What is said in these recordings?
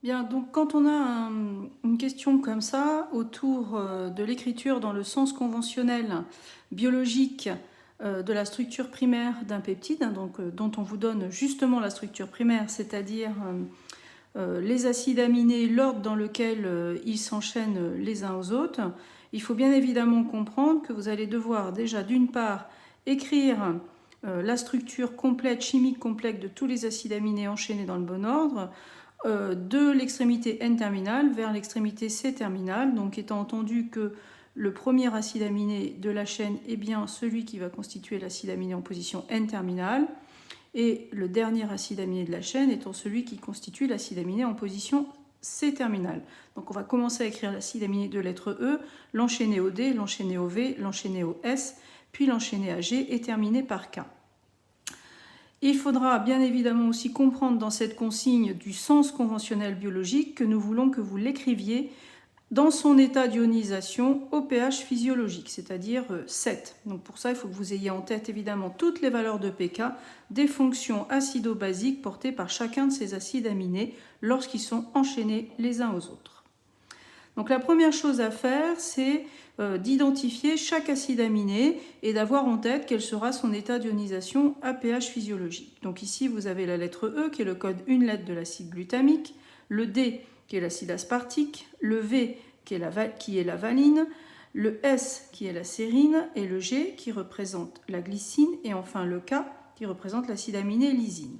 Bien, donc quand on a une question comme ça autour de l'écriture dans le sens conventionnel biologique de la structure primaire d'un peptide, hein, donc, dont on vous donne justement la structure primaire, c'est-à-dire les acides aminés, l'ordre dans lequel ils s'enchaînent les uns aux autres, il faut bien évidemment comprendre que vous allez devoir déjà d'une part écrire la structure complète, chimique complète de tous les acides aminés enchaînés dans le bon ordre, de l'extrémité N terminale vers l'extrémité C terminale, donc étant entendu que le premier acide aminé de la chaîne est bien celui qui va constituer l'acide aminé en position N terminale, et le dernier acide aminé de la chaîne étant celui qui constitue l'acide aminé en position C terminale. Donc on va commencer à écrire l'acide aminé de lettre E, l'enchaîner au D, l'enchaîner au V, l'enchaîner au S, puis l'enchaîner à G et terminer par K. Il faudra bien évidemment aussi comprendre dans cette consigne du sens conventionnel biologique que nous voulons que vous l'écriviez dans son état d'ionisation au pH physiologique, c'est-à-dire 7. Donc pour ça, il faut que vous ayez en tête évidemment toutes les valeurs de pK des fonctions acido-basiques portées par chacun de ces acides aminés lorsqu'ils sont enchaînés les uns aux autres. Donc la première chose à faire, c'est d'identifier chaque acide aminé et d'avoir en tête quel sera son état d'ionisation à pH physiologique. Donc ici, vous avez la lettre E qui est le code une lettre de l'acide glutamique, le D qui est l'acide aspartique, le V qui est la valine, le S qui est la sérine et le G qui représente la glycine et enfin le K qui représente l'acide aminé lysine.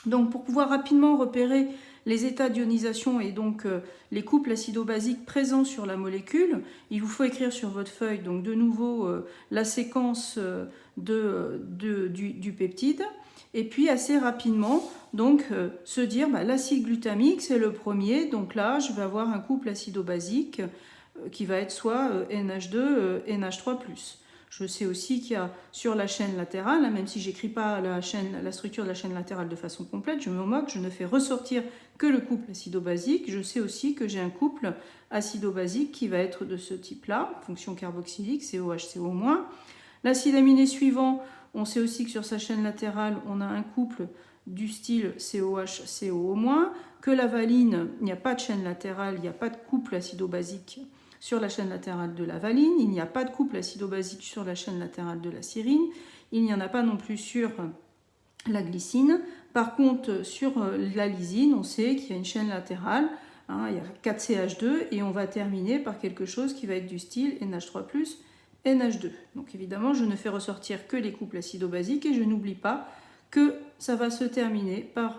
Donc pour pouvoir rapidement repérer les états d'ionisation et donc les couples acido-basiques présents sur la molécule, il vous faut écrire sur votre feuille donc de nouveau la séquence du peptide et puis assez rapidement donc se dire l'acide glutamique c'est le premier, donc là je vais avoir un couple acido-basique qui va être soit NH2 NH3+. Je sais aussi qu'il y a sur la chaîne latérale, même si je n'écris pas la structure de la chaîne latérale de façon complète, je me moque, je ne fais ressortir que le couple acido-basique. Je sais aussi que j'ai un couple acido-basique qui va être de ce type-là, fonction carboxylique, COH-CO-. L'acide aminé suivant, on sait aussi que sur sa chaîne latérale, on a un couple du style COH-COO-, que la valine, il n'y a pas de chaîne latérale, il n'y a pas de couple acido-basique sur la chaîne latérale de la valine, il n'y a pas de couple acido-basique sur la chaîne latérale de la sérine, il n'y en a pas non plus sur la glycine. Par contre, sur la lysine, on sait qu'il y a une chaîne latérale, il y a 4CH2 et on va terminer par quelque chose qui va être du style NH3+, NH2. Donc évidemment, je ne fais ressortir que les couples acido-basiques et je n'oublie pas que ça va se terminer par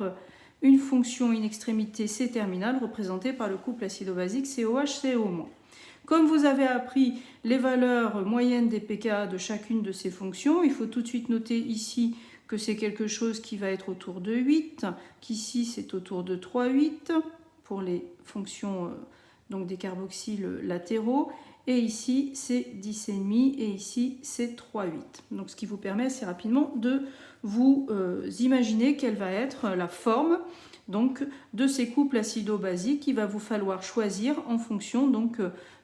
une fonction, une extrémité C terminale représentée par le couple acido-basique COH-CO-. Comme vous avez appris les valeurs moyennes des pK de chacune de ces fonctions, il faut tout de suite noter ici que c'est quelque chose qui va être autour de 8, qu'ici c'est autour de 3,8 pour les fonctions donc des carboxyles latéraux, et ici c'est 10,5 et ici c'est 3,8. Donc ce qui vous permet assez rapidement de vous imaginer quelle va être la forme donc de ces couples acido-basiques qu'il va vous falloir choisir en fonction donc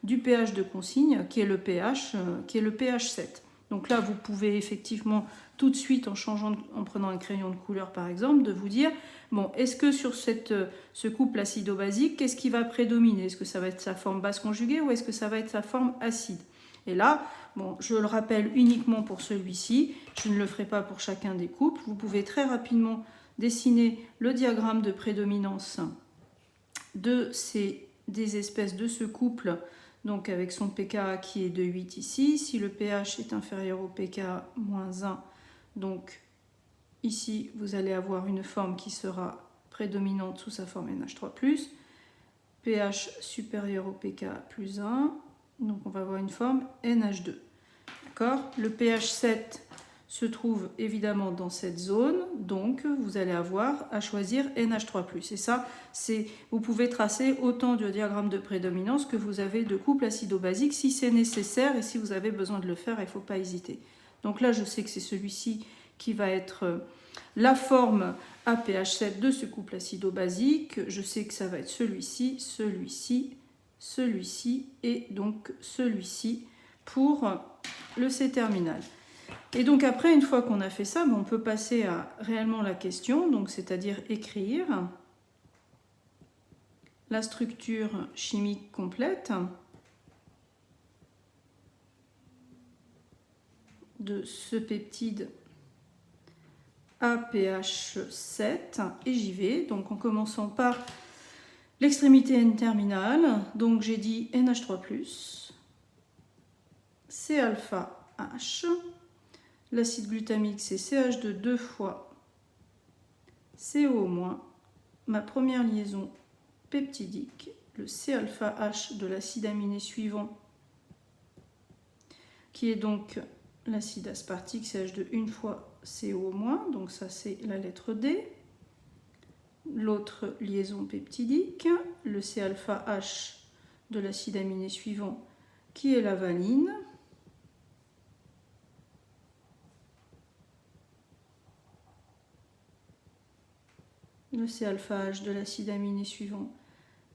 du pH de consigne qui est le pH 7. Donc là vous pouvez effectivement tout de suite en prenant un crayon de couleur par exemple de vous dire bon, est-ce que sur ce couple acido-basique qu'est-ce qui va prédominer? Est-ce que ça va être sa forme basse conjuguée ou est-ce que ça va être sa forme acide? Et là, bon, je le rappelle uniquement pour celui-ci, je ne le ferai pas pour chacun des couples. Vous pouvez très rapidement dessiner le diagramme de prédominance des espèces de ce couple, donc avec son pK qui est de 8 ici. Si le pH est inférieur au pK moins 1, donc ici vous allez avoir une forme qui sera prédominante sous sa forme NH3+, pH supérieur au pK plus 1, donc on va avoir une forme NH2. D'accord ? Le pH 7 se trouve évidemment dans cette zone, donc vous allez avoir à choisir NH3+. Et ça, vous pouvez tracer autant de diagrammes de prédominance que vous avez de couple acido-basique si c'est nécessaire et si vous avez besoin de le faire, il ne faut pas hésiter. Donc là, je sais que c'est celui-ci qui va être la forme à pH 7 de ce couple acido-basique. Je sais que ça va être celui-ci, celui-ci, celui-ci et donc celui-ci pour le C terminal. Et donc après, une fois qu'on a fait ça, on peut passer à réellement la question, donc c'est-à-dire écrire. la structure chimique complète de ce peptide à pH 7 et j'y vais. Donc en commençant par l'extrémité N-terminale, donc j'ai dit NH3+, C-alpha H, l'acide glutamique c'est CH2 2 fois CO-, ma première liaison peptidique, le C-alpha H de l'acide aminé suivant, qui est donc l'acide aspartique CH2 1 fois CO-, donc ça c'est la lettre D. L'autre liaison peptidique, le C-alpha H de l'acide aminé suivant, qui est la valine. Le C-alpha H de l'acide aminé suivant,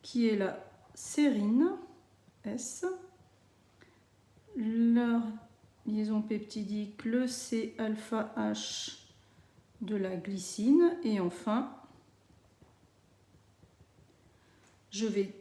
qui est la sérine, S. Leur liaison peptidique, le C-alpha H de la glycine. Et enfin, je vais